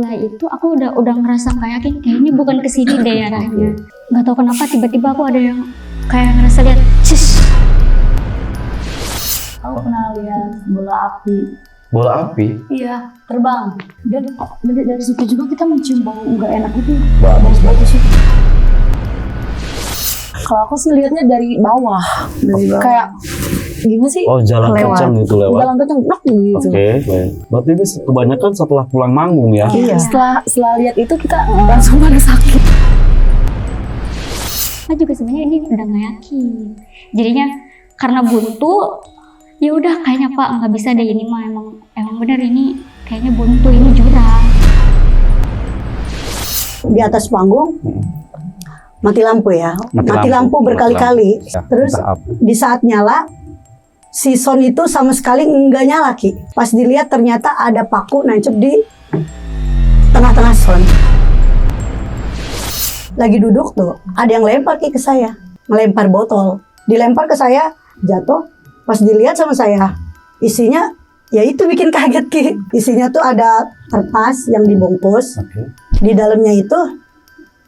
setelah itu aku udah ngerasa nggak yakin, kayaknya bukan kesini deh arahnya. Nggak tahu kenapa tiba-tiba aku ada yang kayak ngerasa lihat, cis. Aku pernah lihat bola api. Bola api? Iya, terbang. Dan dari situ juga kita mencium bau nggak enak gitu. Bagus. Itu. Kalau aku sih lihatnya dari bawah. Kayak gimana sih? Oh, jalan kencang gitu lewat. Jalan kencang gitu. Oke. Berarti ini kebanyakan setelah pulang manggung ya? Iya. Setelah lihat itu kita langsung pada sakit. Aku juga sebenarnya ini udah nggak yakin. Jadinya karena buntu, ya udah kayaknya Pak nggak bisa deh, ini mah emang benar ini kayaknya buntu, ini jurang. Di atas panggung mati lampu ya, mati lampu berkali-kali. Terus di saat nyala, si Son itu sama sekali nggak nyala Ki. Pas dilihat ternyata ada paku nancep di tengah-tengah Son. Lagi duduk tuh, ada yang lempar Ki ke saya, melempar botol, dilempar ke saya, jatuh. Pas dilihat sama saya, isinya ya itu bikin kaget Ki. Isinya tuh ada kertas yang dibungkus. Di dalamnya itu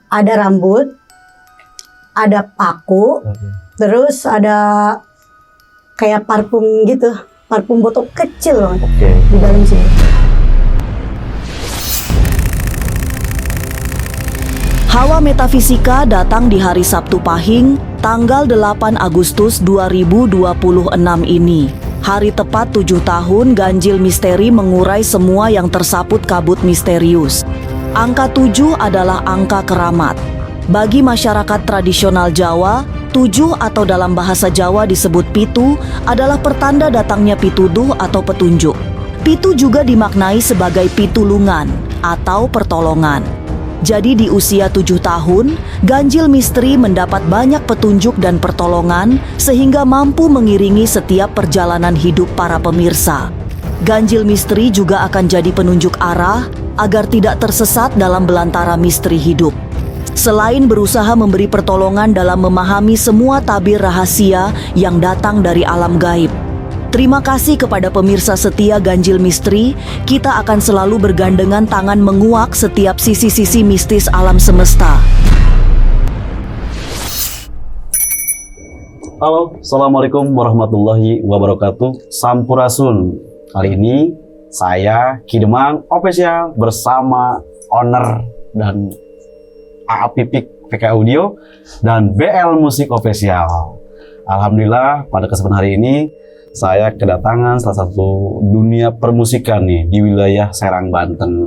ada rambut, ada paku, terus ada kayak parfum gitu, parfum botol kecil banget di dalam sini. Hawa Metafisika datang di hari Sabtu Pahing, tanggal 8 Agustus 2026 ini. Hari tepat 7 tahun Ganjil Misteri mengurai semua yang tersaput kabut misterius. Angka 7 adalah angka keramat. Bagi masyarakat tradisional Jawa, 7 atau dalam bahasa Jawa disebut pitu adalah pertanda datangnya pituduh atau petunjuk. Pitu juga dimaknai sebagai pitulungan atau pertolongan. Jadi di usia 7 tahun, Ganjil Misteri mendapat banyak petunjuk dan pertolongan sehingga mampu mengiringi setiap perjalanan hidup para pemirsa. Ganjil Misteri juga akan jadi penunjuk arah agar tidak tersesat dalam belantara misteri hidup. Selain berusaha memberi pertolongan dalam memahami semua tabir rahasia yang datang dari alam gaib. Terima kasih kepada pemirsa setia Ganjil Misteri, kita akan selalu bergandengan tangan menguak setiap sisi-sisi mistis alam semesta. Halo, Assalamualaikum warahmatullahi wabarakatuh. Sampurasun. Kali ini saya Ki Demang Official bersama owner dan AA Pipik PK Audio dan BL Musik Official. Alhamdulillah pada kesempatan hari ini saya kedatangan salah satu dunia permusikan nih di wilayah Serang, Banten.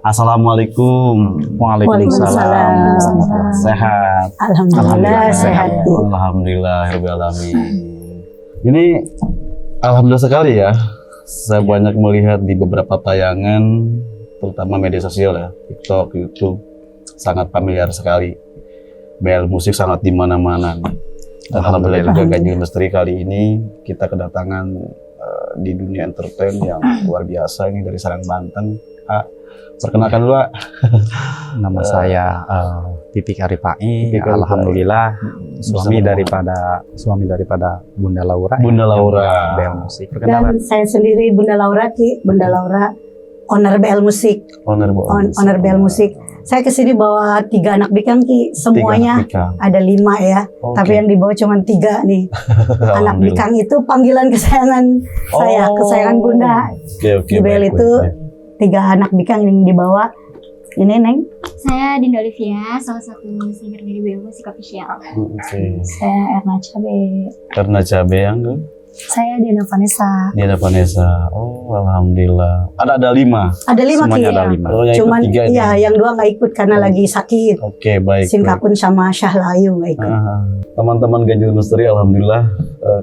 Assalamualaikum. Waalaikumsalam. Sehat. Alhamdulillah sehat. Alhamdulillah alamin. Ini alhamdulillah sekali ya. Saya banyak melihat di beberapa tayangan, terutama media sosial ya, TikTok, YouTube, sangat familiar sekali. BL Musik sangat di mana-mana. Alhamdulillah juga Ganjil Misteri kali ini kita kedatangan di dunia entertain yang luar biasa ini dari Serang, Banten. Perkenalkan dulu, Pak. Nama saya Pipik Aripai. Alhamdulillah suami daripada Bunda Laura. Bunda Laura. BL Musik. Dan saya sendiri Bunda Laura Ki, Bunda Laura, owner BL Musik. Owner BL Musik. Saya kesini bawa 3 anak bikang Ki, semuanya ada 5 ya, tapi yang dibawa cuma 3 nih. Anak bikang itu panggilan kesayangan saya, kesayangan Bunda. Di BL itu 3 anak bikang yang dibawa. Ini Neng. Saya Dinda Olivia, salah satu singer dari BL Musik Official. Saya Erna Cabe. Karena Cabe yang tuh. Saya Diana Vanessa. Diana Vanessa. Oh, alhamdulillah. Ada 5. Ada 5 Ki. Ada 5. Oh, yang Cuman ikut 3 iya, yang 2 nggak ikut karena lagi sakit. Oke, baik. Sinkakun sama Syahlayu nggak ikut. Teman-teman Ganjil Misteri, alhamdulillah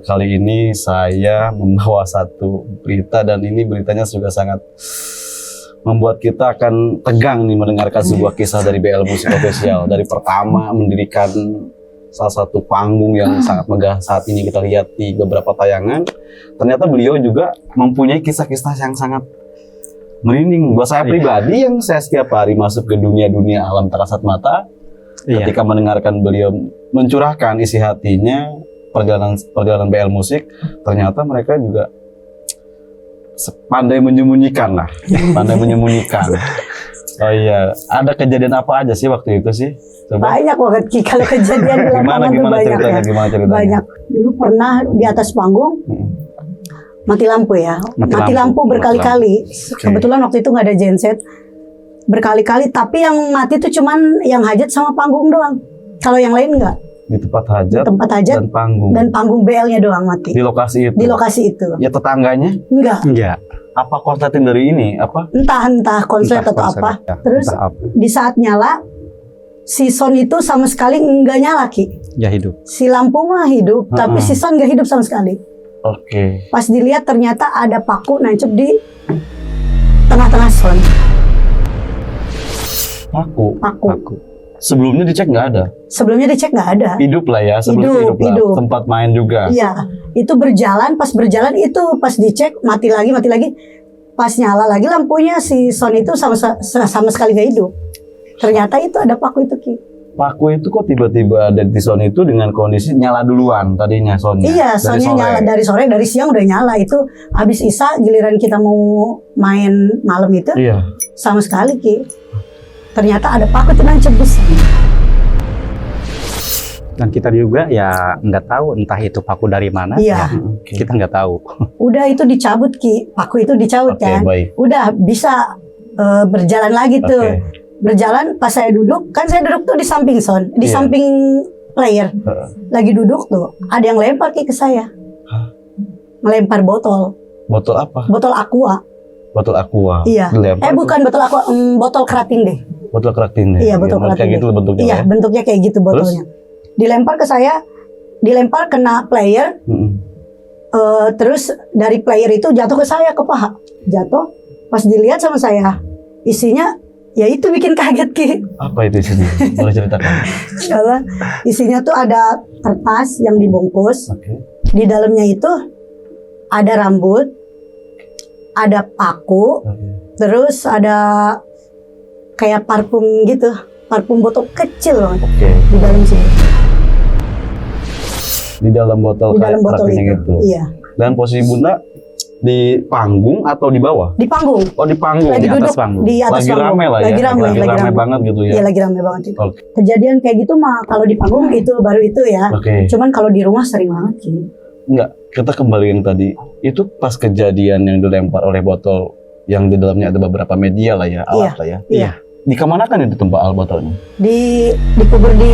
kali ini saya membawa satu berita dan ini beritanya juga sangat membuat kita akan tegang nih mendengarkan sebuah kisah dari BL Musik Official. Dari pertama mendirikan salah satu panggung yang sangat megah saat ini kita lihat di beberapa tayangan, ternyata beliau juga mempunyai kisah-kisah yang sangat merinding. Buat saya pribadi yang saya setiap hari masuk ke dunia-dunia alam tak kasat mata, ketika mendengarkan beliau mencurahkan isi hatinya perjalanan BL Musik, ternyata mereka juga pandai menyembunyikan lah, pandai menyembunyikan. Oh iya, ada kejadian apa aja sih waktu itu sih? Coba. Banyak banget Ki, kalau kejadian di lapangan tuh banyak ceritanya? ya. Gimana ceritanya? Banyak. Dulu pernah di atas panggung mati lampu ya. Mati lampu berkali-kali. Kebetulan waktu itu nggak ada genset. Berkali-kali, tapi yang mati tuh cuman yang hajat sama panggung doang. Kalau yang lain enggak. Di tempat hajat, Tempat hajat dan panggung. panggung BL-nya doang mati. Di lokasi itu. Di lokasi itu. Ya tetangganya? Enggak. Enggak. Apa konsleting dari ini? Apa? Entah konslet atau apa. Ya, Terus entah apa. di saat nyala, si son itu sama sekali enggak nyala Ki. Ya hidup. Si lampu mah hidup, tapi si son enggak hidup sama sekali. Oke. Pas dilihat ternyata ada paku nancep di tengah-tengah son. Paku. Aku. Sebelumnya dicek nggak ada. Sebelumnya dicek nggak ada. Hidup lah ya. Sebelumnya Hidup, lah. hidup. Tempat main juga. Iya, itu berjalan, pas berjalan itu pas dicek mati lagi. Pas nyala lagi lampunya si son itu sama sekali gak hidup. Ternyata itu ada paku itu Ki. Paku itu kok tiba-tiba ada di son itu dengan kondisi nyala duluan tadinya sonnya. Iya, Dari sonnya sore. nyala dari sore, dari siang udah nyala. Itu habis Isya giliran kita mau main malam itu Iya. sama sekali Ki. Ternyata ada paku itu nancep di sana. Dan kita juga ya nggak tahu entah itu paku dari mana. Iya. Ya, Oke. kita nggak tahu. Udah itu dicabut Ki, paku itu dicabut Oke, kan. baik. Udah bisa berjalan lagi tuh. Oke. Berjalan pas saya duduk, kan saya duduk tuh di samping son, di Iya. samping player. Heeh. Lagi duduk tuh, ada yang lempar Ki ke saya. Melempar botol Botol apa? aqua. Botol aqua. Iya. Dilempar Bukan botol aqua, botol keratin deh. Botol keratin deh. Iya, botol Kayak keratin gitu deh. bentuknya Iya, ya. bentuknya kayak gitu botolnya. Dilempar ke saya, dilempar kena player, Mm-mm. terus dari player itu jatuh ke saya, ke paha. Jatuh, pas dilihat sama saya, isinya ya itu bikin kaget Ki. Apa itu isinya? Boleh ceritakan? Karena isinya tuh ada kertas yang dibungkus. Oke. Di dalamnya itu ada rambut, ada paku, Oke. terus ada kayak parfum gitu, parfum botol kecil banget Oke. di dalam sini. Di dalam botol Di dalam kayak botol keratinnya itu. gitu. Iya, Dan posisi Bunda di panggung atau di bawah? di panggung. Oh, di panggung. Lagi di atas duduk panggung. di atas Lagi panggung. rame lah ya. Lagi rame banget gitu ya. Iya, lagi rame banget itu. Oke. Kejadian kayak gitu mah kalau di panggung itu baru itu ya. Oke. Cuman kalau di rumah sering banget Ki. Enggak, kita kembali yang tadi. Itu pas kejadian yang dilempar oleh botol yang di dalamnya ada beberapa media lah ya, alat lah ya. Iya. Dikemanakan itu tempat botolnya? Dikubur di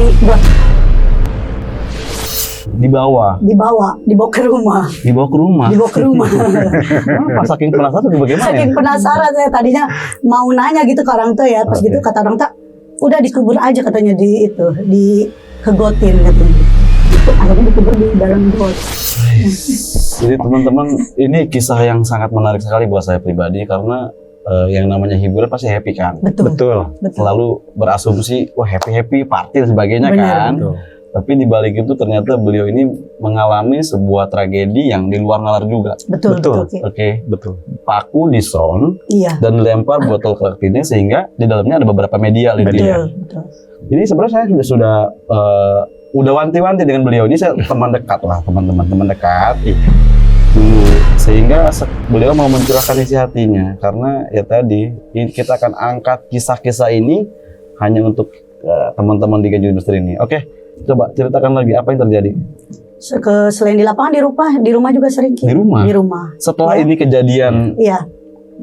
Dibawa dibawa ke rumah. dibawa ke rumah. Dibawa ke rumah. Kenapa? Saking penasaran bagaimana ya? Saking penasaran saya tadinya mau nanya gitu ke orang tua ya, pas Oke. gitu kata orang tua, udah dikubur aja katanya di kegotin katanya. Akhirnya dikubur di dalam got. Jadi teman-teman, ini kisah yang sangat menarik sekali buat saya pribadi karena yang namanya hiburan pasti happy kan. Betul. Betul. Selalu berasumsi wah happy party dan sebagainya Benar, kan. Betul. Tapi di balik itu ternyata beliau ini mengalami sebuah tragedi yang di luar nalar juga. Betul. Betul. Ki. Oke, Betul. paku disol Iya. dan dilempar botol keratinnya sehingga di dalamnya ada beberapa media Betul. ya. Betul. Jadi sebenarnya saya sudah udah wanti-wanti dengan beliau ini, saya teman dekat lah, teman dekat. Dulu sehingga beliau mau mencurahkan isi hatinya karena ya tadi kita akan angkat kisah-kisah ini hanya untuk teman-teman di Ganjil Industri ini. Oke, coba ceritakan lagi apa yang terjadi Selain di lapangan, di rumah juga sering Ki. di rumah. Di rumah. Setelah Ya. ini kejadian, Iya.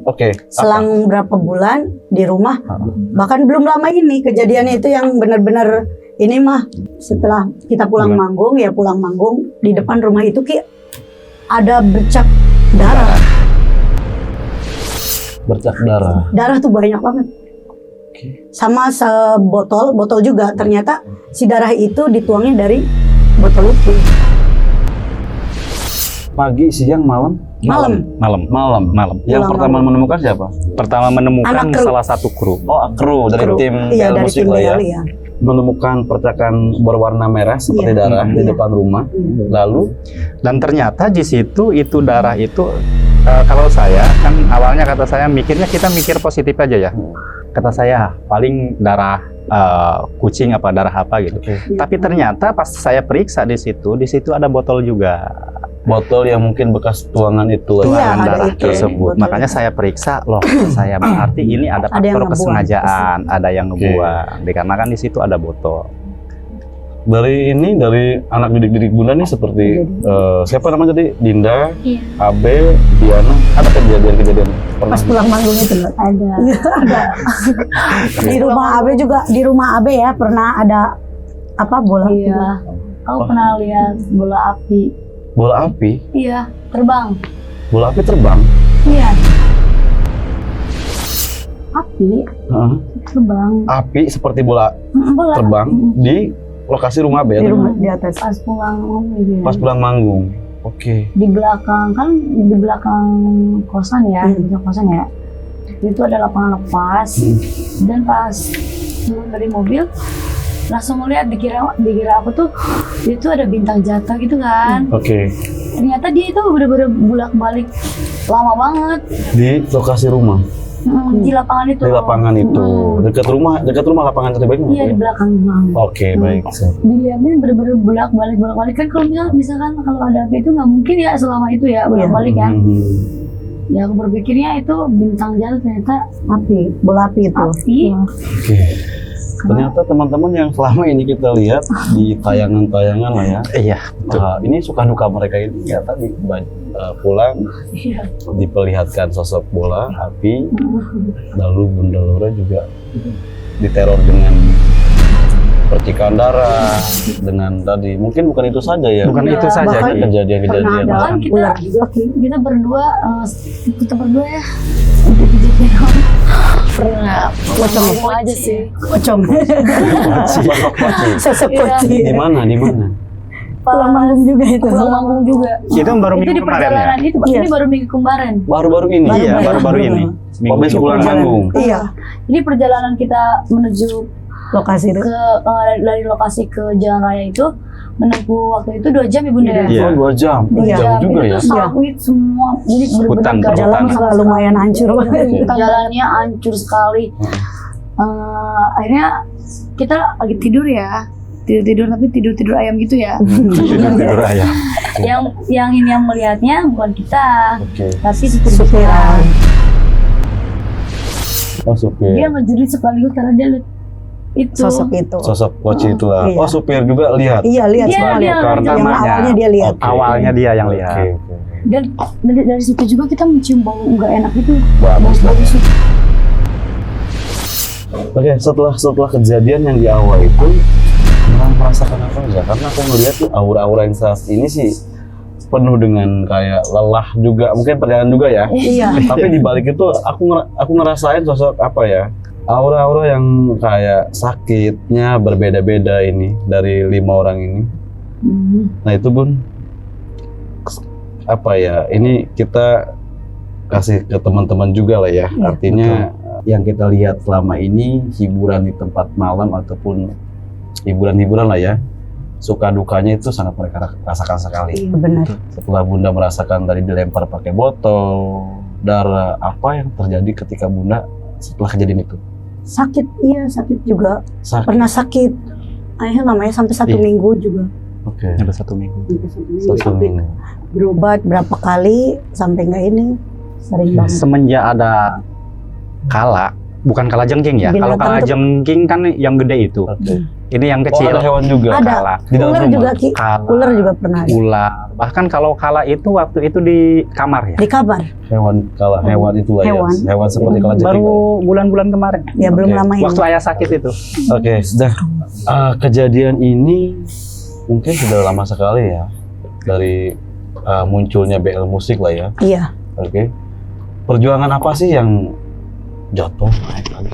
oke. Selang berapa bulan di rumah, bahkan belum lama ini kejadiannya itu yang benar-benar ini mah setelah kita pulang manggung di depan rumah itu Ki ada bercak darah. Bercak darah. Darah tuh banyak banget. Sama sebotol juga ternyata si darah itu dituangnya dari botol itu. Pagi, siang, malam. Malam. Yang Pulang pertama malam. menemukan siapa? Pertama menemukan Anak kru. salah satu kru. Oh, kru dari Kru. tim Iya, BL dari musik tim lah ya. BL ya. Menemukan percakan berwarna merah seperti Iya. darah di Iya. depan rumah. Lalu Dan ternyata di situ itu darah itu kalau saya kan awalnya kata saya mikirnya kita mikir positif aja ya. Kata saya paling darah kucing darah apa gitu. Oke. Tapi ternyata pas saya periksa di situ ada botol juga. botol yang mungkin bekas tuangan itu lah. Iya, tuangan ada darah itu. tersebut. Betul. Makanya saya periksa loh, saya berarti ini ada Ada yang faktor ngebuang. kesengajaan, ada yang ngebuang, dikarenakan di situ ada botol. Dari anak didik Bunda nih seperti siapa namanya tadi? Dinda, Iya. Abe, Diana. Ada kejadian-kejadian pernah? Pas pulang manggung itu loh. Ada. Di rumah Abe ya pernah ada apa bola? Iya. Aku pernah lihat bola api. Bola api? Iya, terbang. Bola api terbang? Iya. Api Hah? terbang. Api seperti bola Bola. terbang di lokasi rumah Abe ya? Di rumah di atas. Pas pulang gitu. Pas pulang manggung. Oke. Di belakang kan di belakang kosan ya, di belakang kosan ya. Itu ada lapangan lepas dan pas turun dari mobil langsung ngeliat dikira aku tuh itu ada bintang jatuh gitu kan. Oke. Ternyata dia itu bener-bener bolak-balik lama banget Di lokasi rumah, di lapangan itu. di lapangan itu, dekat rumah lapangan terbaik. Iya di belakang bang. Oke, baik. Dilihatnya bener-bener bolak-balik kan kalau misalkan kalau ada api itu nggak mungkin ya selama itu ya bolak-balik kan. Ya aku berpikirnya itu bintang jatuh ternyata Api, bola api itu. api. Oke. Ternyata teman-teman yang selama ini kita lihat di tayangan-tayangan lah ya, Iya. ini suka duka mereka ini ternyata pulang Iya. diperlihatkan sosok bola api, lalu Bunda Laura juga diteror dengan percikan darah, dengan tadi mungkin bukan itu saja ya, Bukan Iya, itu saja. bahkan Ki. kejadian-kejadian pernah ada Bahkan kita ular juga Ki. kita berdua ya pernah ngomong aja sih Pocong. Sosok Iya. poci. Di mana? Pulang manggung juga itu. pulang manggung juga Itu baru itu di minggu kemarin ya? perjalanan itu Iya. ini baru minggu kemarin. Baru-baru ini. Iya, baru-baru ini. Habis pulang manggung. Iya, Ini perjalanan kita menuju lokasi itu. dari lokasi ke jalan raya itu menempuh waktu itu 2 jam ya bunda. Iya. Oh, 2 jam. Iya. Jauh juga ya. Itu sawit semua jadi Hutan, benar-benar perhutan. Jalan sama lumayan hancur. jalannya hancur sekali. Akhirnya kita lagi tidur ya, tidur tapi tidur ayam gitu ya. Tidur ayam. yang ini yang melihatnya bukan kita, Oke. tapi Supiran. Oh, supir. dia ngejerit sekaligus karena dia lihat itu. Sosok itu. Sosok poci itu lah. Iya. Oh, supir juga lihat. Iya, lihat Dia- semua dia lihat. Karena Yang namanya. awalnya dia lihat. Oke. Awalnya dia yang lihat. Oke. Dan dari situ juga kita mencium bau nggak enak itu. Bagus lah. Bau busuk. Oke, setelah kejadian yang di awal itu, orang merasakan apa aja? Karena aku ngeliat tuh aura-aura yang saat ini sih penuh dengan kayak lelah juga, mungkin perjalanan juga ya. Iya. Tapi di balik itu aku ngerasain sosok apa ya? Aura-aura yang kayak sakitnya berbeda-beda ini dari 5 orang ini. Nah itu Bun, apa ya? Ini kita kasih ke teman-teman juga lah ya. Iya, Artinya yang kita lihat selama ini hiburan di tempat malam ataupun hiburan-hiburan lah ya. Suka dukanya itu sangat mereka rasakan sekali. Iya, benar. Setelah Bunda merasakan tadi dilempar pakai botol, darah, apa yang terjadi ketika Bunda setelah kejadian itu? Sakit, iya sakit juga. Sakit. Pernah sakit. Akhirnya lamanya sampai 1 Iya. minggu juga. Oke. Ada 1 minggu. Satu minggu. Berobat berapa kali sampai nggak ini. Sering banget. Semenjak ada kala, bukan kala jengking ya. Kalau Binatang kala tuh- jengking kan yang gede itu. Oke. Ini yang Oh, kecil. ada hewan juga. Ada. Kala. Di dalam Ular rumah. juga Ki. Kala. Ular juga pernah ada. Ular. Bahkan kalau kala itu waktu itu di kamar ya. Di kamar. Hewan hewan itu lah Hewan. ya. Hewan seperti kalau Baru bulan-bulan kemarin. Ya belum Oke. lama ini. Waktu ayah sakit itu. Oke, sudah. Kejadian ini mungkin sudah lama sekali ya dari munculnya BL Musik lah ya. Iya. Oke. Perjuangan apa sih yang jatuh naik lagi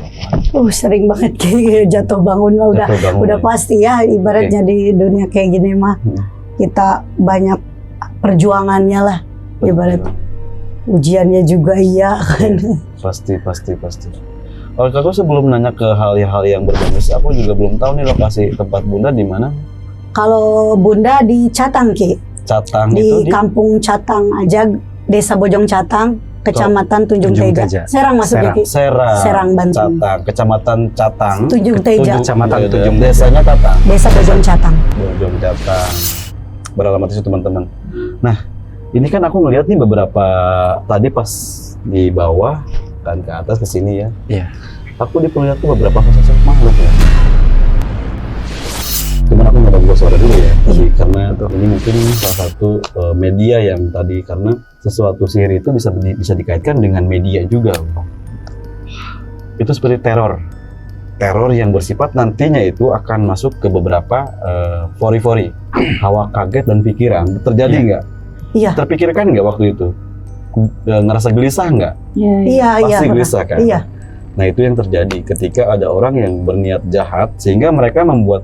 Sering banget kayak jatuh bangun lah udah. Jatuh bangun Udah ya? pasti ya ibaratnya di dunia kayak gini mah kita banyak perjuangannya lah ibarat ujiannya juga iya kan. Pasti. Kalau aku sebelum nanya ke hal-hal yang berbonus, aku juga belum tahu nih lokasi tempat Bunda di mana. Kalau Bunda di Catang Ki, Catang di itu di Kampung Catang aja, Desa Bojong Catang, Kecamatan Tunjung Tunjung Teja. Teja. Serang masuknya Ki. Serang, Banten. Catang, Kecamatan Catang, Tunjung Teja. Kecamatan Tunjung, Tunjung. desanya Catang, Desa Bojong Catang. Bojong Catang. Beralamat itu teman-teman. Nah, Ini kan aku ngeliat nih beberapa tadi pas di bawah dan ke atas ke sini ya. Iya. Aku diperlihat tuh beberapa sosok makhluk ya. Cuman aku nggak buka suara dulu ya, tadi karena ini mungkin salah satu media yang tadi karena sesuatu sihir itu bisa dikaitkan dengan media juga. Itu seperti teror yang bersifat nantinya itu akan masuk ke beberapa fori-fori, hawa kaget dan pikiran. Terjadi nggak? Iya. Terpikirkan nggak waktu itu? Ngerasa gelisah nggak? Iya, Pasti gelisah kan? Iya. Nah itu yang terjadi ketika ada orang yang berniat jahat sehingga mereka membuat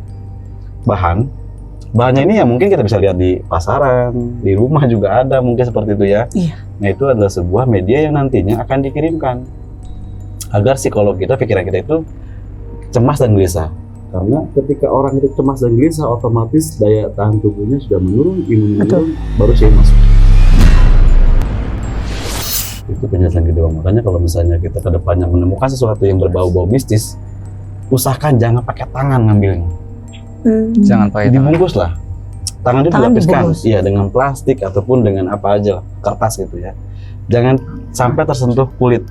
bahannya ini ya mungkin kita bisa lihat di pasaran, di rumah juga ada mungkin seperti itu ya. Iya. Nah itu adalah sebuah media yang nantinya akan dikirimkan agar psikolog kita, pikiran kita itu cemas dan gelisah. Karena ketika orang itu cemas dan gelisah, otomatis daya tahan tubuhnya sudah menurun, imun menurun, baru sih masuk. Itu penjelasan kedua. Makanya kalau misalnya kita ke depannya menemukan sesuatu yang berbau-bau mistis, usahakan jangan pakai tangan ngambilnya. Jangan pakai tangan. Dibungkus lah. Tangan itu Tangan dilapiskan, dibungkus. iya dengan plastik ataupun dengan apa aja, kertas gitu ya. Jangan sampai tersentuh kulit.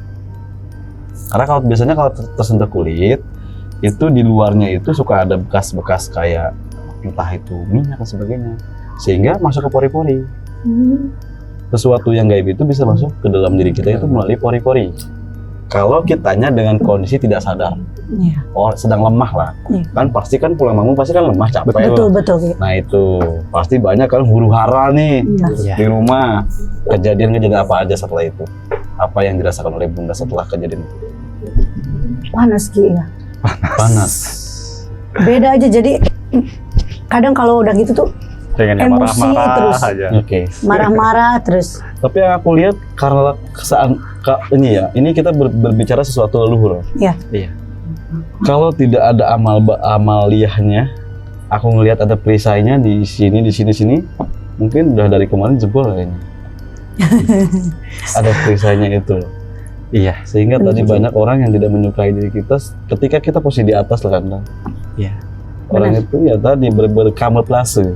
Karena kalau biasanya kalau tersentuh kulit, itu di luarnya itu suka ada bekas-bekas kayak entah itu minyak dan sebagainya, sehingga masuk ke pori-pori. Sesuatu yang gaib itu bisa masuk ke dalam diri kita itu melalui pori-pori. Kalau kitanya dengan kondisi tidak sadar, Iya. sedang lemah lah, Iya. kan pasti kan pulang bangun pasti kan lemah, capek Betul, lah. betul. Ki. Nah itu pasti banyak kan huru hara nih Iya. di rumah. Kejadian-kejadian apa aja setelah itu? Apa yang dirasakan oleh Bunda setelah kejadian itu? Panas Ki ya. Panas. Beda aja, jadi kadang kalau udah gitu tuh Pengennya emosi marah-marah terus. aja. Oke. marah-marah terus. Tapi yang aku lihat karena ini ya, ini kita berbicara sesuatu leluhur. Iya. Iya. Kalau tidak ada amaliyahnya, aku ngelihat ada perisainya di sini, mungkin udah dari kemarin jebol kayaknya. Ada perisainya itu. Iya. Sehingga tadi banyak orang yang tidak menyukai diri kita ketika kita posisi di atas lah kan. Iya. Orang itu ya tadi berkamuflase.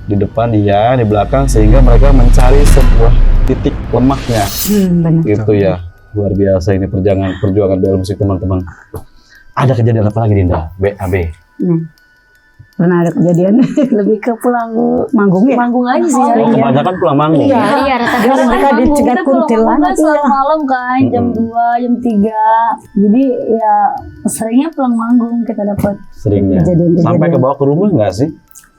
Di depan iya, di belakang, sehingga mereka mencari sebuah titik lemahnya. Benar. Gitu ya. Luar biasa ini perjuangan BL Musik teman-teman. Ada kejadian apa lagi Dinda? BAB. Pernah ada kejadian lebih ke pulang manggung ya. Manggung aja sih Oh, hari kebanyakan pulang manggung. Iya. Iya, rata-rata Mereka manggung. dicegat Kita pulang kuntilanak manggung kan iya. selalu malam kan, jam 2, jam 3. Jadi ya seringnya pulang manggung kita dapat. Seringnya. Kejadian-kejadian. Sampai ke bawah ke rumah nggak sih?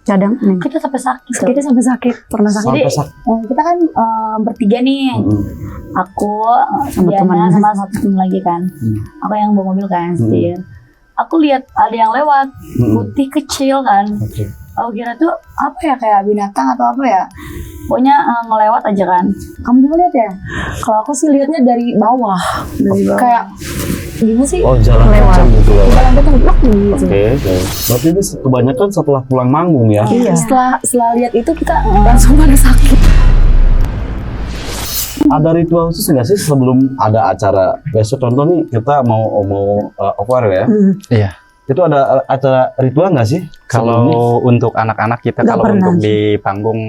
Cadang. Kita sampai sakit. Kita sampai sakit, pernah sakit. Jadi Sampai kita kan bertiga nih. Mm-mm. Aku Sama sama teman. sama satu teman lagi kan. Aku yang bawa mobil kan, setir. Aku lihat ada yang lewat, putih kecil kan. Oke. Aku kira tuh apa ya, kayak binatang atau apa ya. Pokoknya ngelewat aja kan. Kamu juga lihat ya? Kalau aku sih lihatnya dari bawah. Kayak gimana sih? Oh, jalan Lewat. kencang gitu loh. Jalan kita blok gitu. Oke. Berarti ini kebanyakan setelah pulang manggung ya? Iya. Setelah lihat itu kita langsung pada sakit. Ada ritual khusus nggak sih sebelum ada acara besok? Contoh nih kita mau offer ya. Iya. Itu ada acara ritual nggak sih? sebelumnya? Kalau untuk anak-anak kita, Nggak kalau pernah untuk sih. di panggung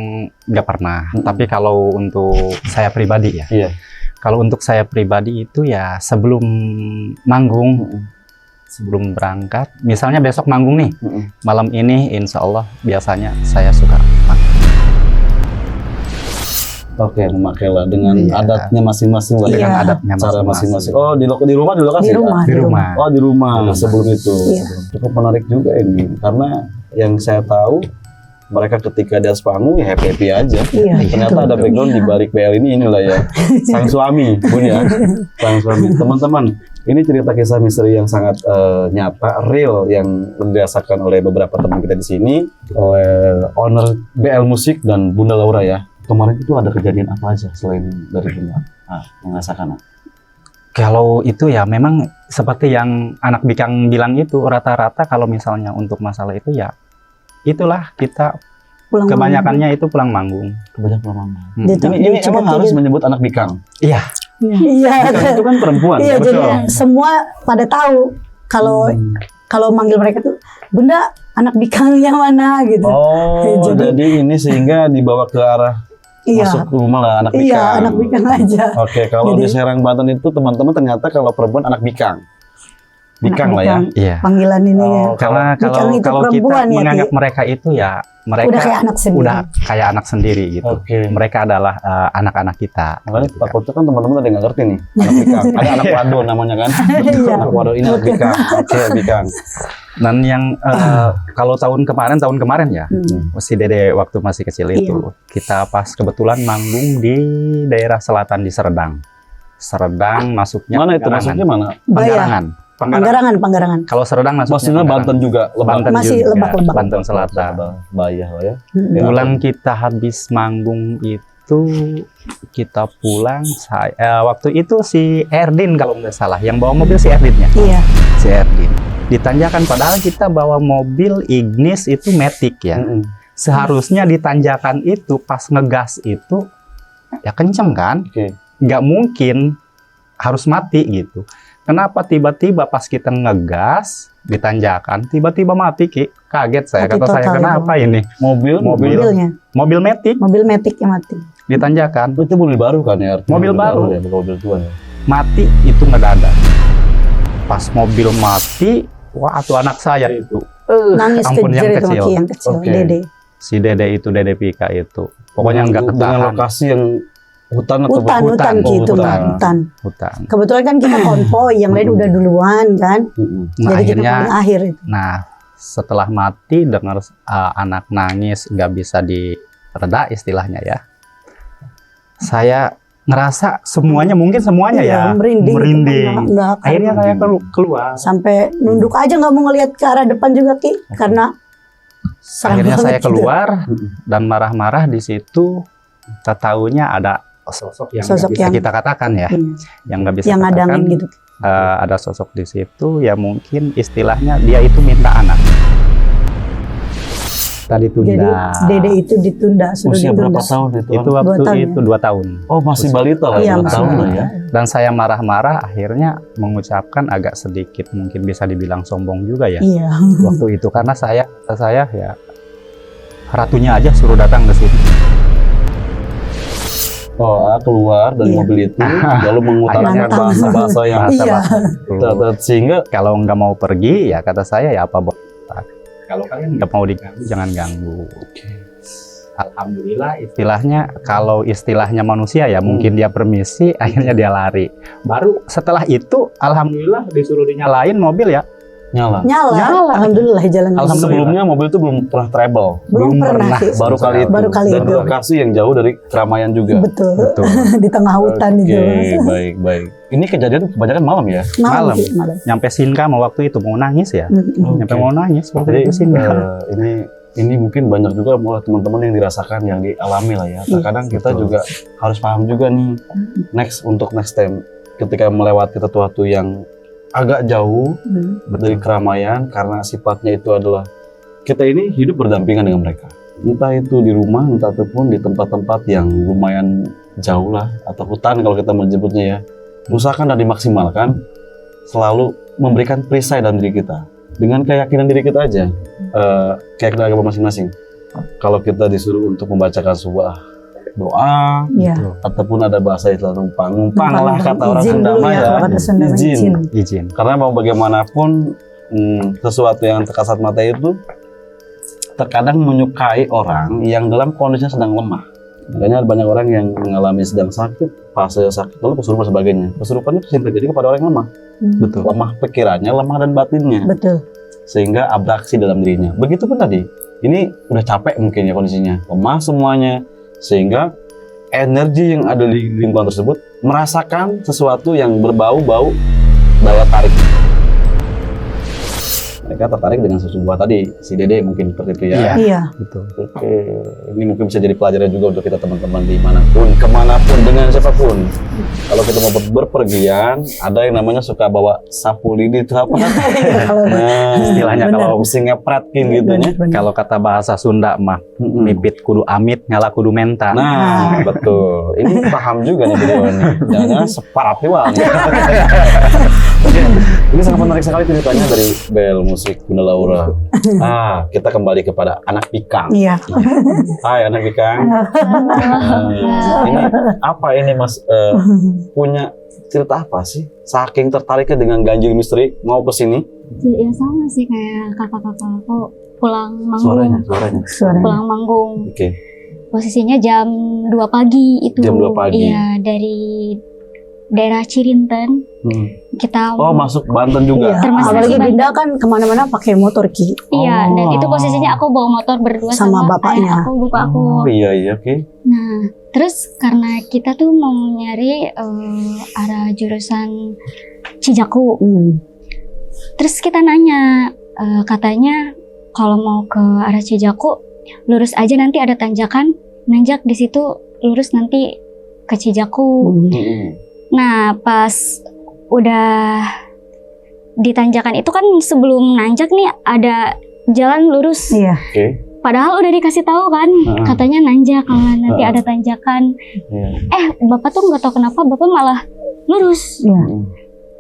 nggak pernah. Tapi kalau untuk saya pribadi ya, Iya. kalau untuk saya pribadi itu ya sebelum manggung, sebelum berangkat, misalnya besok manggung nih, malam ini insya Allah biasanya saya suka makan. Oke, memakailah dengan Iya. adatnya masing-masing lah. Dengan Iya. adatnya Cara masing-masing. masing-masing. Oh, di rumah di lokasi? Di rumah. Di rumah. Oh, di rumah sebelum itu. Iya. Cukup menarik juga ini karena yang saya tahu mereka ketika di atas panggung ya happy aja. Iya. Ternyata ada background di balik BL ini inilah ya. Sang suami, Bun ya. Sang suami. Teman-teman, ini cerita kisah misteri yang sangat nyata, real yang dirasakan oleh beberapa teman kita di sini, oleh owner BL Musik dan Bunda Laura ya. Kemarin itu ada kejadian apa aja selain dari Bunda yang rasakan? Kalau itu ya memang seperti yang anak Bikang bilang itu, rata-rata kalau misalnya untuk masalah itu ya itulah kita Pulang kebanyakannya itu pulang manggung. Kebanyakan pulang manggung. Dia tuh Ini emang dicegat harus gitu. menyebut anak Bikang. Iya. Iya. Bikang itu kan perempuan. Iya, betul. jadi semua pada tahu kalau manggil mereka tuh, Bunda, anak Bikang yang mana gitu. Oh, Jadi- jadi ini sehingga dibawa ke arah Iya. masuk rumah lah anak bikang. Iya, anak bikang aja. Oke, kalau di Jadi- Serang Banten itu teman-teman ternyata kalau perempuan anak bikang. Bikang Anak lah ya. bikang. Iya. Panggilan ini ya. Oh, Karena Bikang kalau itu kalau kita perempuan ya, menganggap Ki? mereka itu ya mereka Udah kayak anak sendiri. udah kayak anak sendiri gitu. Oke. Mereka adalah anak-anak kita. Makanya gitu kan. takutnya kan teman-teman ada yang nggak ngerti nih. Anak bikang. Ada anak wado namanya kan. Iya. Anak wado ini anak bikang. Oke, bikang. Dan yang kalau tahun kemarin ya, si Dede waktu masih kecil itu, kita pas kebetulan manggung di daerah selatan di Serdang. Serdang masuknya Mana itu Penggarangan. masuknya mana? Penggarangan. Panggarangan. Kalau Serdang masuknya Maksudnya Penggarangan. Banten juga. Banten Masih juga, Lebak-Lebak. Banten Selatan. Bayah lah ya. Hmm. Pulang kita habis manggung itu kita pulang waktu itu si Erdin kalau nggak salah yang bawa mobil si Erdinnya. Iya. Si Erdin ditanjakan padahal kita bawa mobil Ignis itu Matic ya. Seharusnya di tanjakan itu pas ngegas itu ya kenceng kan? Oke. Nggak mungkin harus mati gitu. Kenapa tiba-tiba pas kita ngegas di tanjakan tiba-tiba mati Ki? Kaget saya. Mati Kata saya total kenapa itu. ini? Mobilnya. Mobil Matic Mobil Matic yang mati. di tanjakan Itu mobil baru kan ya? Mobil baru. Ya, bukan mobil tua ya. mati itu ngedadak. Pas mobil mati, wah tuh anak saya itu. Nangis ampun yang kejer itu kecil. Maki yang kecil. Oke. Dede. Si Dede itu Dede Pika itu. Pokoknya nggak Dengan ketahan. lokasi yang hutan atau Hutan hutan. gitu Oh, kan. hutan. Hutan. Hutan. Kebetulan kan kita konvoy, yang lain udah duluan kan. Nah, Jadi kita akhirnya, paling akhir itu. nah setelah mati dengar anak nangis nggak bisa direda istilahnya ya. Saya ngerasa semuanya mungkin semuanya Iya, ya merinding. merinding. Gitu, nggak akan- Akhirnya saya keluar. sampai nunduk aja nggak mau ngelihat ke arah depan juga Ki, karena serem Akhirnya banget saya gitu. keluar dan marah-marah di situ. Taunya ada sosok yang nggak Sosok bisa yang- kita katakan ya, Iya. yang nggak bisa Yang katakan. ngadangin gitu. Ada sosok di situ ya mungkin istilahnya dia itu minta anak. Tadi Jadi tunda. Dede itu ditunda, sudah Usia ditunda. berapa tahun itu? Itu 2 waktu tahun ya? itu 2 tahun. Oh, masih balita lah Iya, ya, 2 masih tahun lah balita. ya. Dan saya marah-marah akhirnya mengucapkan agak sedikit mungkin bisa dibilang sombong juga ya Iya. waktu itu karena saya ya ratunya aja suruh datang ke sini. Oh, keluar dari Iya. mobil itu, lalu mengutarakan Nantang. bahasa-bahasa yang Iya. sehingga Kalau nggak mau pergi ya kata saya ya apa kalau kalian nggak mau diganggu jangan ganggu. Alhamdulillah istilahnya kalau istilahnya manusia ya mungkin dia permisi akhirnya dia lari. Baru setelah itu alhamdulillah disuruh dinyalain mobil ya. nyala. Nyala. Alhamdulillah jalan. Alhamdulillah. Sebelumnya mobil itu belum pernah travel, Belum pernah pernah. Ki. baru kali itu. Baru kali Dan itu. lokasi yang jauh dari keramaian juga. Betul. Betul. Di tengah hutan Oke, itu. baik. Ini kejadian kebanyakan malam ya. Malam. Ki, malam. Nyampe Sinka mau waktu itu mau nangis ya. Mm-mm. Nyampe mau nangis waktu Jadi itu Sinka. ini mungkin banyak juga mulai teman-teman yang dirasakan, yang dialami lah ya. Terkadang kita Betul. juga harus paham juga nih next time ketika melewati sesuatu yang agak jauh dari keramaian karena sifatnya itu adalah kita ini hidup berdampingan dengan mereka. Entah itu di rumah, entah ataupun di tempat-tempat yang lumayan jauh lah atau hutan kalau kita menyebutnya ya. Usahakan dan dimaksimalkan selalu memberikan perisai dalam diri kita dengan keyakinan diri kita aja, keyakinan agama masing-masing. Kalau kita disuruh untuk membacakan sebuah doa Iya. ataupun ada bahasa istilah numpang lah kata orang Izin Sunda dulu mah ya, ya, kalau kata Sunda mah izin. Izin. karena mau bagaimanapun sesuatu yang terkasat mata itu terkadang menyukai orang yang dalam kondisinya sedang lemah. Makanya banyak orang yang mengalami sedang sakit, fase sakit lalu kesurupan dan sebagainya. Kesurupan itu sering terjadi kepada orang yang lemah, Betul. lemah pikirannya, lemah dan batinnya, Betul. sehingga abraksi dalam dirinya. Begitupun tadi, ini udah capek mungkin ya kondisinya, lemah semuanya, sehingga energi yang ada di lingkungan tersebut merasakan sesuatu yang berbau-bau daya tarik. Mereka tertarik dengan sesuatu tadi, si Dede mungkin seperti itu ya. Iya. Iya. Betul. Oke, ini mungkin bisa jadi pelajaran juga untuk kita teman-teman dimanapun, kemanapun, dengan siapapun. Kalau kita mau berpergian, ada yang namanya suka bawa sapu lidi itu apa? Nah, Istilahnya Benar. kalau mesti ngepretkin gitu ya. Benar. kalau kata bahasa Sunda mah Mm-mm. mipit kudu amit ngalah kudu menta. Nah, betul. Ini paham juga nih beliau nih. Jangan separat nih. Oke, ini sangat menarik sekali ceritanya dari Bel Musik Bunda Laura. Kita kembali kepada anak Pikang. Iya. Hai anak Pikang. Ini apa ini Mas? Punya cerita apa sih? Saking tertariknya dengan Ganjil Misteri mau ke sini? Ya sama sih kayak kakak-kakak aku pulang Suaranya. manggung. Pulang manggung. Oke. Posisinya jam 2 pagi itu. Jam 2 pagi. Iya, dari daerah Cirinten. Kita Oh, masuk Banten juga. Iya. Termasuk Apalagi Banten. Dinda kan kemana-mana pakai motor Ki. Iya, dan Oh. itu posisinya aku bawa motor berdua Sama sama bapaknya. ayah aku, bapak aku. Oh iya oke. Nah, terus karena kita tuh mau nyari arah jurusan Cijaku. Terus kita nanya, katanya kalau mau ke arah Cijaku, lurus aja nanti ada tanjakan, nanjak di situ lurus nanti ke Cijaku. Nah, pas udah di tanjakan itu kan sebelum nanjak nih ada jalan lurus. Iya. Oke. Padahal udah dikasih tahu kan, katanya nanjak kalau nanti ada tanjakan. Iya. Bapak tuh nggak tahu kenapa bapak malah lurus. Iya.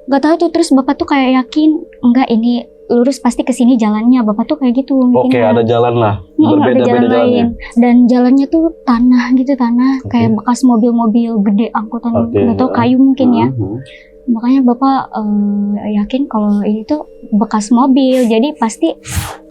Nggak tahu tuh, terus bapak tuh kayak yakin enggak ini lurus pasti ke sini jalannya. Bapak tuh kayak gitu. Oke, mikirnya. ada jalan lah. Ada Berbeda-beda jalan jalannya. lain. Dan jalannya tuh tanah gitu, tanah Oke. kayak bekas mobil-mobil gede angkutan, Oke, nggak tahu kayu mungkin ya. Mhm. Makanya bapak yakin kalau ini tuh bekas mobil, jadi pasti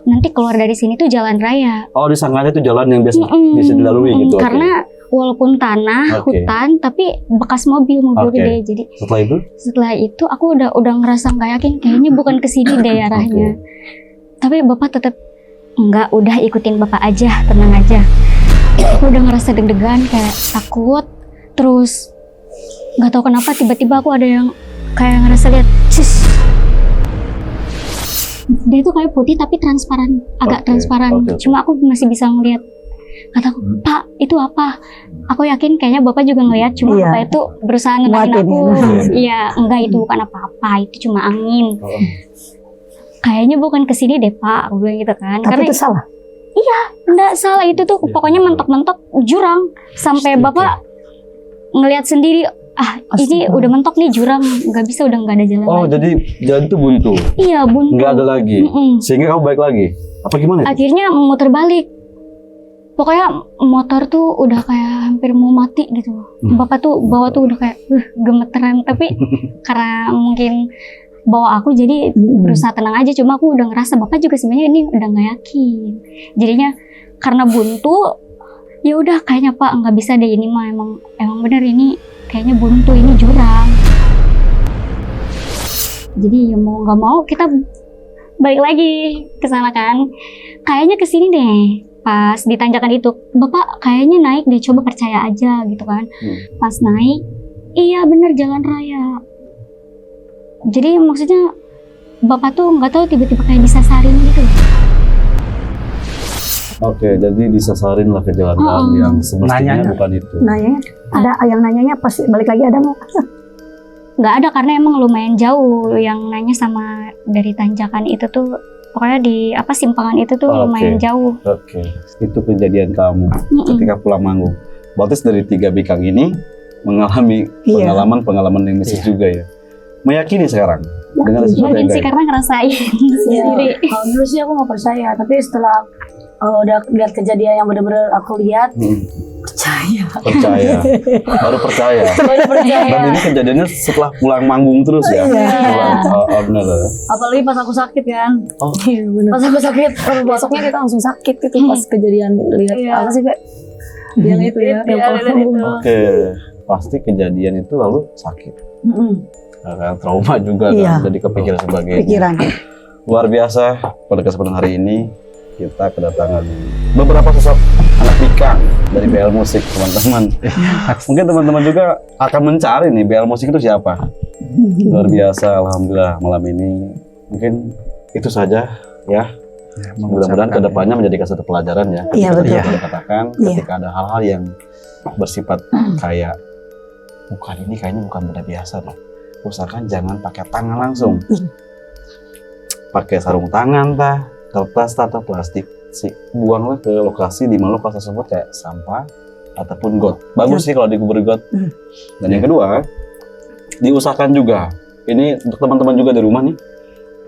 nanti keluar dari sini tuh jalan raya. Oh, disangkanya itu jalan yang biasa Mm-mm. bisa dilalui gitu. oke. Karena walaupun tanah, Oke. hutan, tapi bekas mobil Oke. gede. Jadi Setelah itu, setelah itu aku udah ngerasa nggak yakin, kayaknya bukan ke sini deh arahnya. Tapi bapak tetap enggak, udah ikutin bapak aja, tenang aja. Aku udah ngerasa deg-degan, kayak takut. Terus nggak tahu kenapa tiba-tiba aku ada yang kayak ngerasa lihat, cis. Dia tuh kayak putih tapi transparan, agak Oke, transparan. oke. Cuma aku masih bisa ngeliat. Kataku, Pak, itu apa? Aku yakin kayaknya bapak juga ngeliat, cuma Iya. bapak itu berusaha nenangin Nguatin aku. ya. Iya, enggak itu bukan apa-apa, itu cuma angin. Kayaknya bukan ke sini deh Pak, aku bilang gitu kan. Tapi Karena itu salah. enggak salah, itu tuh pokoknya mentok-mentok jurang sampai Oke. bapak ngelihat sendiri, ini Astaga. udah mentok nih jurang, nggak bisa, udah nggak ada jalan oh lagi. jadi jalan itu buntu, Iya buntu. nggak ada lagi. Mm-mm. Sehingga kamu balik lagi. Apa gimana? itu? Akhirnya muter balik. Pokoknya motor tuh udah kayak hampir mau mati gitu. Bapak tuh bawa tuh udah kayak gemeteran, tapi karena mungkin bawa aku jadi berusaha tenang aja. Cuma aku udah ngerasa bapak juga sebenarnya ini udah nggak yakin. Jadinya karena buntu, ya udah kayaknya Pak nggak bisa deh, ini mah emang bener ini kayaknya buntu, ini jurang. Jadi ya mau nggak mau kita balik lagi ke sana kan. Kayaknya ke sini deh. Pas di tanjakan itu, bapak kayaknya naik deh, coba percaya aja gitu kan. Pas naik, iya bener jalan raya. Jadi maksudnya bapak tuh nggak tahu tiba-tiba kayak disasarin gitu. Oke, jadi disasarin lah ke jalan yang semestinya Nanyanya. bukan itu. Nanyanya ada yang nanyanya pas balik lagi ada nggak? Nggak ada, karena emang lumayan jauh. Yang nanya sama dari tanjakan itu tuh, pokoknya di simpangan itu tuh Oke. lumayan jauh. Oke, itu kejadian kamu ketika pulang manggung. Berarti dari 3 bikang ini mengalami Iya. pengalaman yang mistis juga ya. Meyakini sekarang dengan sesuatu Mungkin yang sih gaib. karena ngerasain sendiri. Kalau dulu sih aku nggak percaya, tapi setelah udah lihat kejadian yang benar-benar aku lihat, percaya. Baru percaya. Baru percaya. Dan ini kejadiannya setelah pulang manggung terus ya. Iya. Benar ya. Apalagi pas aku sakit kan. Oh. Iya benar. Pas aku sakit, besoknya kita langsung sakit itu pas kejadian lihat apa sih Pak? Yang itu ya, yang itu. Oke, pasti kejadian itu lalu sakit. Karena trauma juga Iya. kan, jadi kepikiran sebagainya. Pikiran. Luar biasa, pada kesempatan hari ini kita kedatangan beberapa sosok anak bikang dari BL Musik, teman-teman. Mungkin teman-teman juga akan mencari nih BL Musik itu siapa. Luar biasa, alhamdulillah malam ini mungkin itu saja ya. Mudah-mudahan kedepannya menjadikan satu pelajaran ya. Iya, Ketika betul. kita katakan ketika ada hal-hal yang bersifat kayak ini kayaknya bukan benda biasa deh. Usahakan jangan pakai tangan langsung. Pakai sarung tangan kertas atau plastik. Buanglah ke lokasi di mana lokasi tersebut kayak sampah ataupun got. Bagus sih kalau dikubur got. Dan yang kedua, diusahakan juga Ini untuk teman-teman juga di rumah nih.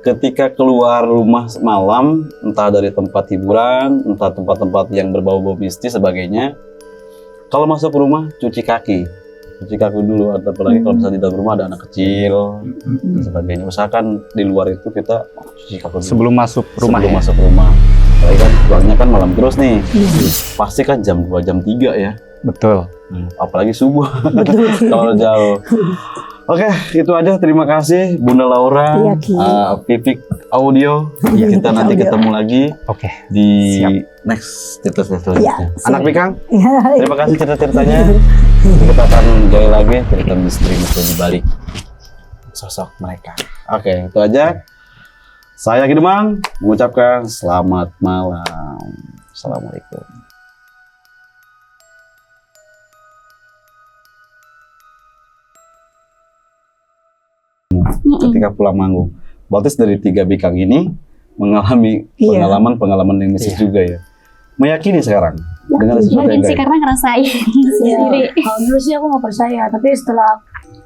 Ketika keluar rumah malam, entah dari tempat hiburan, entah tempat-tempat yang berbau-bau mistis sebagainya, kalau masuk rumah cuci kaki dulu. Apalagi kalau misalnya di dalam rumah ada anak kecil dan sebagainya. Usahakan di luar itu kita cuci kaki dulu. Sebelum masuk rumah. Sebelum ya? masuk rumah. Apalagi kan pulangnya kan malam terus nih. Pasti kan jam 2, jam 3 ya. Betul. Apalagi subuh kalau jauh. Oke, itu aja. Terima kasih Bunda Laura, Iya, Ki. Vivik Audio. Kita nanti Audio. ketemu lagi Oke. di Siap. next cerita Iya, selanjutnya. Anak siap. Pikang, terima kasih cerita-ceritanya. Kita akan gali lagi cerita misteri-misteri di balik sosok mereka. Oke, itu aja. Saya Kidemang mengucapkan selamat malam. Assalamualaikum. Ketika pulang manggung, berarti dari 3 bikang ini mengalami Iya. pengalaman yang mistis juga ya. Meyakini sekarang dengan sesuatu yang Mungkin sih gaib. karena ngerasain Iya. sendiri. Kalau dulu sih aku nggak percaya, tapi setelah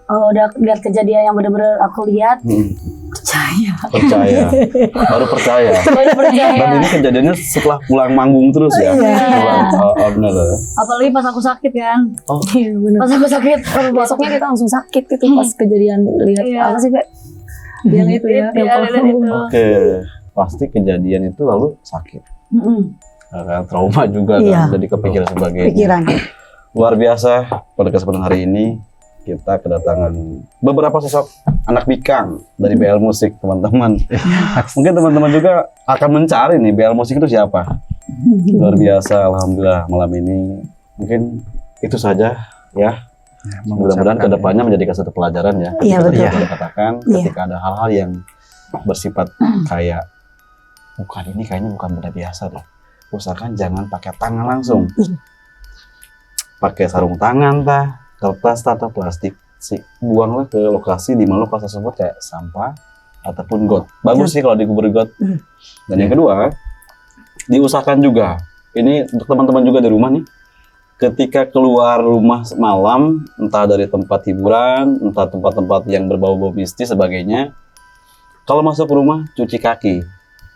udah lihat kejadian yang benar-benar aku lihat, Percaya, baru percaya. baru percaya. Dan ini kejadiannya setelah pulang manggung terus ya. Iya. Pulang, benar. Apalagi pas aku sakit kan. Oh. Iya benar. Pas aku sakit, besoknya kita langsung sakit itu pas kejadian lihat Iya. apa sih, Pak? Yang itu ya, yang itu. Oke, pasti kejadian itu lalu sakit. Karena trauma juga Iya. kan, jadi kepikiran sebagainya. Pikiran. Luar biasa, pada kesempatan hari ini kita kedatangan beberapa sosok anak bikang dari BL Musik, teman-teman. Mungkin teman-teman juga akan mencari nih BL Musik itu siapa. Luar biasa, alhamdulillah malam ini mungkin itu saja ya. Mudah-mudahan kedepannya menjadikan satu pelajaran ya. Iya, Ketika betul. tadi katakan, Iya. ketika ada hal-hal yang bersifat kayak kayaknya bukan benda biasa deh. Usahakan jangan pakai tangan langsung. Pakai sarung tangan kertas atau plastik. Buanglah ke lokasi di mana lokasi tersebut kayak sampah ataupun got. Bagus sih kalau dikubur got. Dan yang kedua, diusahakan juga. Ini untuk teman-teman juga di rumah nih. Ketika keluar rumah malam, entah dari tempat hiburan, entah tempat-tempat yang berbau-bau mistis sebagainya, kalau masuk rumah cuci kaki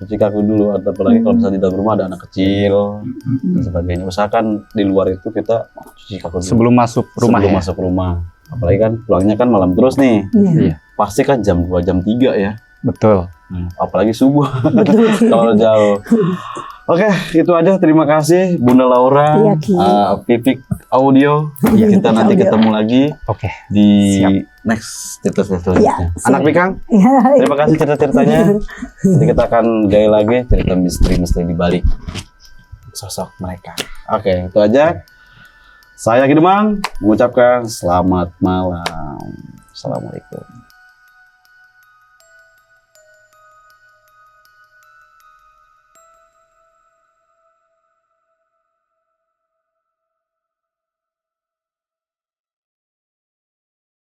dulu. Apalagi kalau misalnya di dalam rumah ada anak kecil dan sebagainya. Usahakan di luar itu kita cuci kaki dulu. Sebelum masuk rumah. Sebelum ya? masuk rumah. Apalagi kan pulangnya kan malam terus nih. Iya. Pasti kan jam 2, jam 3 ya. Betul. Apalagi subuh kalau jauh. Oke, itu aja. Terima kasih Bunda Laura, Iya, Ki. Vivik Audio. Kita nanti Audio. ketemu lagi Oke. di Siap. next cerita selanjutnya. Iya, Anak siap. Pikang, terima kasih cerita-ceritanya. Nanti kita akan gali lagi cerita misteri-misteri di balik sosok mereka. Oke, itu aja. Saya Kidemang mengucapkan selamat malam. Assalamualaikum.